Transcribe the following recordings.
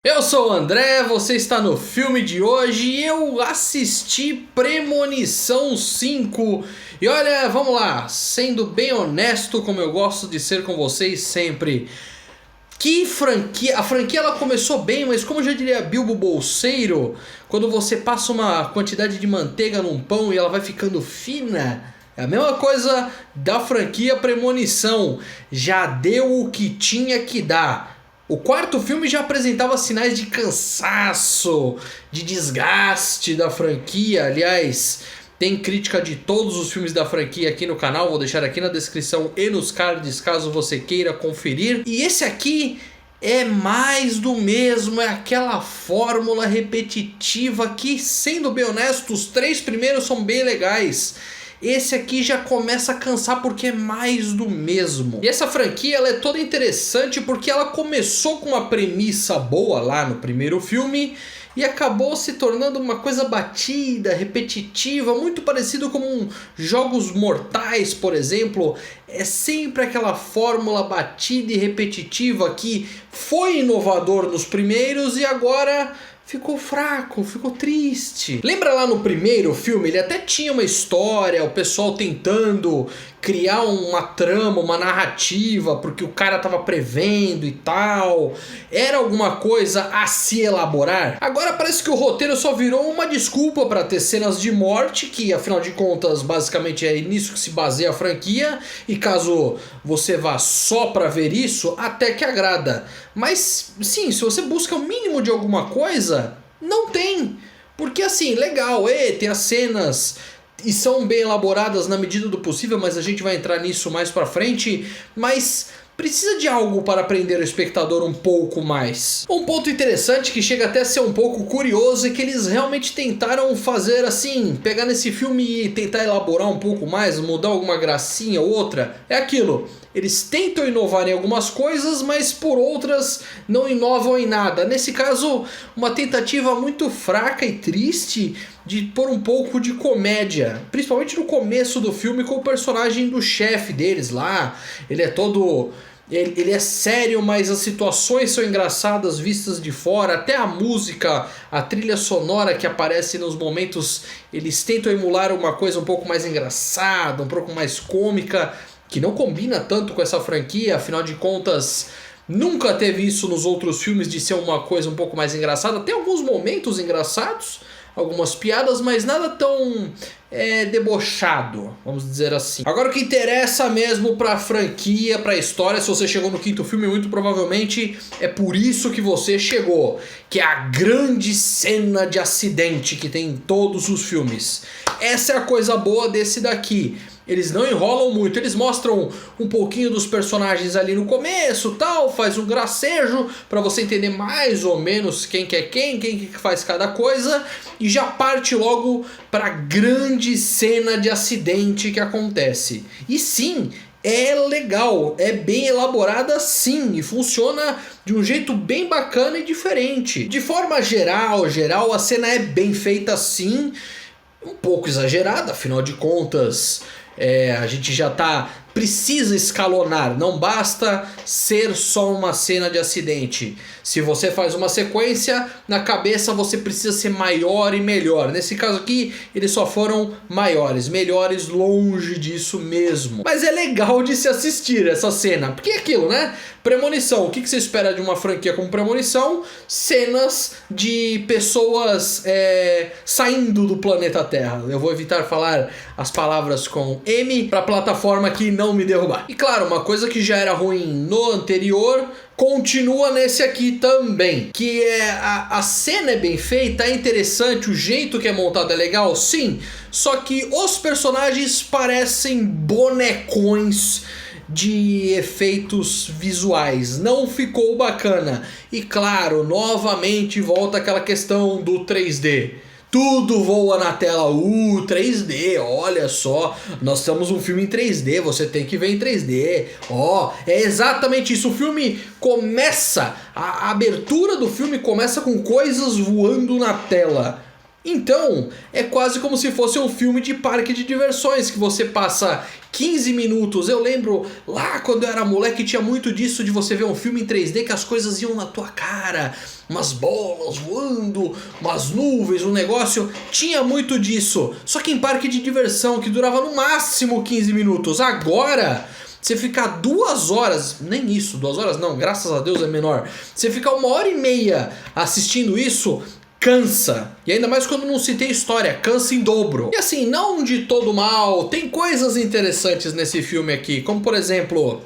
Eu sou o André, você está no filme de hoje e eu assisti Premonição 5. E olha, vamos lá, sendo bem honesto como eu gosto de ser com vocês sempre. Que franquia, a franquia ela começou bem, mas como já diria Bilbo Bolseiro, quando você passa uma quantidade de manteiga num pão e ela vai ficando fina, é a mesma coisa da franquia Premonição, já deu o que tinha que dar. O quarto filme já apresentava sinais de cansaço, de desgaste da franquia. Aliás, tem crítica de todos os filmes da franquia aqui no canal. Vou deixar aqui na descrição e nos cards caso você queira conferir. E esse aqui é mais do mesmo, é aquela fórmula repetitiva que, sendo bem honesto, os três primeiros são bem legais. Esse aqui já começa a cansar porque é mais do mesmo. E essa franquia ela é toda interessante porque ela começou com uma premissa boa lá no primeiro filme e acabou se tornando uma coisa batida, repetitiva, muito parecido com Jogos Mortais, por exemplo. É sempre aquela fórmula batida e repetitiva que foi inovador nos primeiros e agora ficou fraco, ficou triste. Lembra lá no primeiro filme? Ele até tinha uma história, o pessoal tentando criar uma trama, uma narrativa, porque o cara tava prevendo e tal. Era alguma coisa a se elaborar. Agora parece que o roteiro só virou uma desculpa para ter cenas de morte, que afinal de contas basicamente é nisso que se baseia a franquia. E caso você vá só para ver isso, até que agrada. Mas sim, se você busca o mínimo de alguma coisa, não tem. Porque assim, legal, tem as cenas e são bem elaboradas na medida do possível, mas a gente vai entrar nisso mais pra frente. Mas precisa de algo para prender o espectador um pouco mais. Um ponto interessante que chega até a ser um pouco curioso é que eles realmente tentaram fazer assim, pegar nesse filme e tentar elaborar um pouco mais, mudar alguma gracinha ou outra. É aquilo, eles tentam inovar em algumas coisas, mas por outras não inovam em nada. Nesse caso, uma tentativa muito fraca e triste de pôr um pouco de comédia, principalmente no começo do filme com o personagem do chefe deles lá. Ele é todo... Ele é sério, mas as situações são engraçadas vistas de fora. Até a música, a trilha sonora que aparece nos momentos, eles tentam emular uma coisa um pouco mais engraçada, um pouco mais cômica, que não combina tanto com essa franquia, afinal de contas nunca teve isso nos outros filmes de ser uma coisa um pouco mais engraçada. Tem alguns momentos engraçados, algumas piadas, mas nada tão debochado, vamos dizer assim. Agora o que interessa mesmo pra franquia, pra história, se você chegou no quinto filme, muito provavelmente é por isso que você chegou, que é a grande cena de acidente que tem em todos os filmes. Essa é a coisa boa desse daqui. Eles não enrolam muito, eles mostram um pouquinho dos personagens ali no começo, tal, faz um gracejo para você entender mais ou menos quem que é quem que faz cada coisa, e já parte logo para a grande cena de acidente que acontece. E sim, é legal, é bem elaborada sim, e funciona de um jeito bem bacana e diferente. De forma geral, a cena é bem feita sim, um pouco exagerada, afinal de contas... a gente já precisa escalonar, não basta ser só uma cena de acidente. Se você faz uma sequência, na cabeça você precisa ser maior e melhor. Nesse caso aqui, eles só foram maiores, melhores longe disso mesmo. Mas é legal de se assistir essa cena, porque é aquilo, né? Premonição, o que você espera de uma franquia como Premonição? Cenas de pessoas saindo do planeta Terra. Eu vou evitar falar as palavras com M para a plataforma que não me derrubar. E claro, uma coisa que já era ruim no anterior continua nesse aqui também, que é a cena é bem feita, é interessante, o jeito que é montado é legal, sim, só que os personagens parecem bonecões de efeitos visuais, não ficou bacana. E claro, novamente volta aquela questão do 3D. Tudo voa na tela, 3D, olha só, nós temos um filme em 3D, você tem que ver em 3D, é exatamente isso, o filme começa, a abertura do filme começa com coisas voando na tela, Então, é quase como se fosse um filme de parque de diversões, que você passa 15 minutos. Eu lembro lá quando eu era moleque tinha muito disso, de você ver um filme em 3D que as coisas iam na tua cara, umas bolas voando, umas nuvens, um negócio. Tinha muito disso, só que em parque de diversão, que durava no máximo 15 minutos. Agora, você ficar 2 horas, nem isso, 2 horas não, graças a Deus é menor. Você ficar 1h30 assistindo isso, cansa. E ainda mais quando não se tem história, cansa em dobro. E assim, não de todo mal, tem coisas interessantes nesse filme aqui, como por exemplo,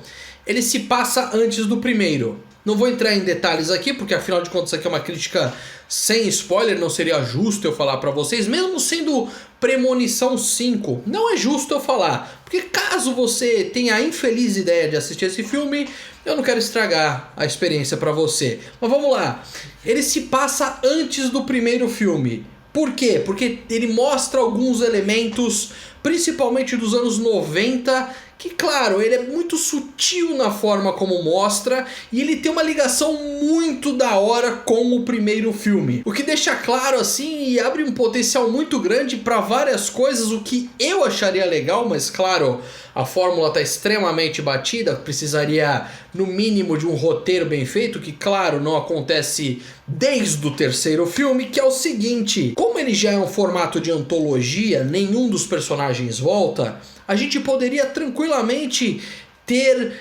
ele se passa antes do primeiro. Não vou entrar em detalhes aqui, porque afinal de contas isso aqui é uma crítica sem spoiler, não seria justo eu falar pra vocês, mesmo sendo Premonição 5, não é justo eu falar, porque caso você tenha a infeliz ideia de assistir esse filme, eu não quero estragar a experiência pra você. Mas vamos lá, ele se passa antes do primeiro filme. Por quê? Porque ele mostra alguns elementos, principalmente dos anos 90, que claro, ele é muito sutil na forma como mostra, e ele tem uma ligação muito da hora com o primeiro filme. O que deixa claro assim e abre um potencial muito grande para várias coisas, o que eu acharia legal, mas claro, a fórmula está extremamente batida, precisaria no mínimo de um roteiro bem feito, que claro, não acontece desde o terceiro filme, que é o seguinte: como ele já é um formato de antologia, nenhum dos personagens volta, a gente poderia tranquilamente ter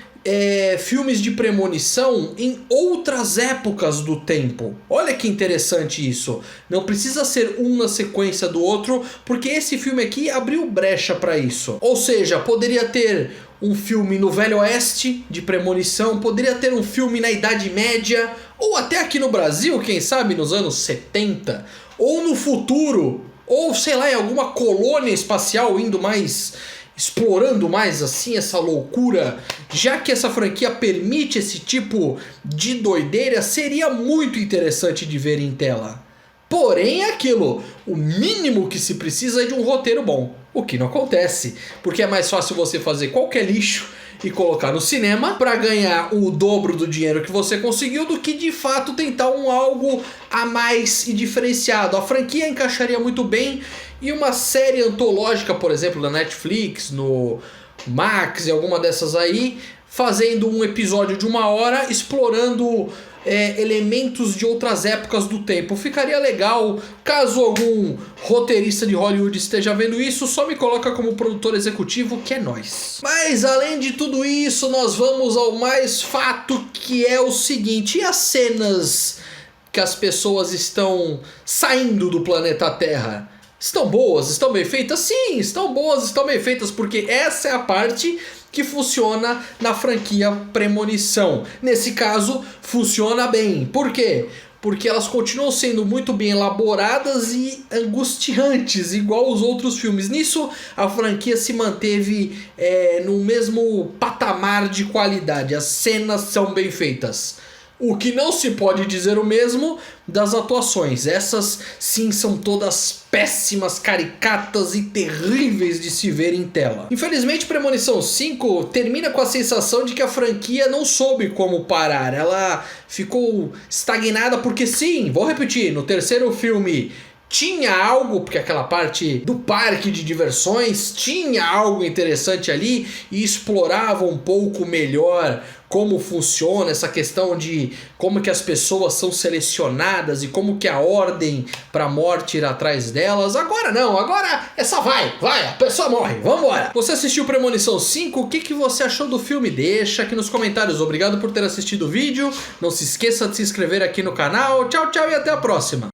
filmes de premonição em outras épocas do tempo. Olha que interessante isso. Não precisa ser um na sequência do outro, porque esse filme aqui abriu brecha para isso. Ou seja, poderia ter um filme no Velho Oeste de premonição, poderia ter um filme na Idade Média, ou até aqui no Brasil, quem sabe nos anos 70, ou no futuro, ou sei lá, em alguma colônia espacial indo mais, explorando mais assim essa loucura. Já que essa franquia permite esse tipo de doideira, seria muito interessante de ver em tela. Porém é aquilo, o mínimo que se precisa é de um roteiro bom, o que não acontece, porque é mais fácil você fazer qualquer lixo e colocar no cinema para ganhar o dobro do dinheiro que você conseguiu, do que de fato tentar algo a mais e diferenciado. A franquia encaixaria muito bem em uma série antológica, por exemplo, da Netflix, no Max e alguma dessas aí, fazendo um episódio de 1 hora explorando elementos de outras épocas do tempo. Ficaria legal. Caso algum roteirista de Hollywood esteja vendo isso, só me coloca como produtor executivo, que é nóis. Mas além de tudo isso, nós vamos ao mais fato, que é o seguinte: e as cenas que as pessoas estão saindo do planeta Terra? Estão boas? Estão bem feitas? Sim, estão boas, estão bem feitas, porque essa é a parte que funciona na franquia Premonição. Nesse caso, funciona bem. Por quê? Porque elas continuam sendo muito bem elaboradas e angustiantes, igual os outros filmes. Nisso, a franquia se manteve no mesmo patamar de qualidade. As cenas são bem feitas. O que não se pode dizer o mesmo das atuações. Essas sim são todas péssimas, caricatas e terríveis de se ver em tela. Infelizmente, Premonição 5 termina com a sensação de que a franquia não soube como parar. Ela ficou estagnada porque sim, vou repetir, no terceiro filme tinha algo, porque aquela parte do parque de diversões tinha algo interessante ali e explorava um pouco melhor como funciona essa questão de como que as pessoas são selecionadas e como que a ordem para a morte ir atrás delas. Agora não, agora é só vai, a pessoa morre, vambora. Você assistiu Premonição 5? O que você achou do filme? Deixa aqui nos comentários. Obrigado por ter assistido o vídeo. Não se esqueça de se inscrever aqui no canal. Tchau, tchau e até a próxima.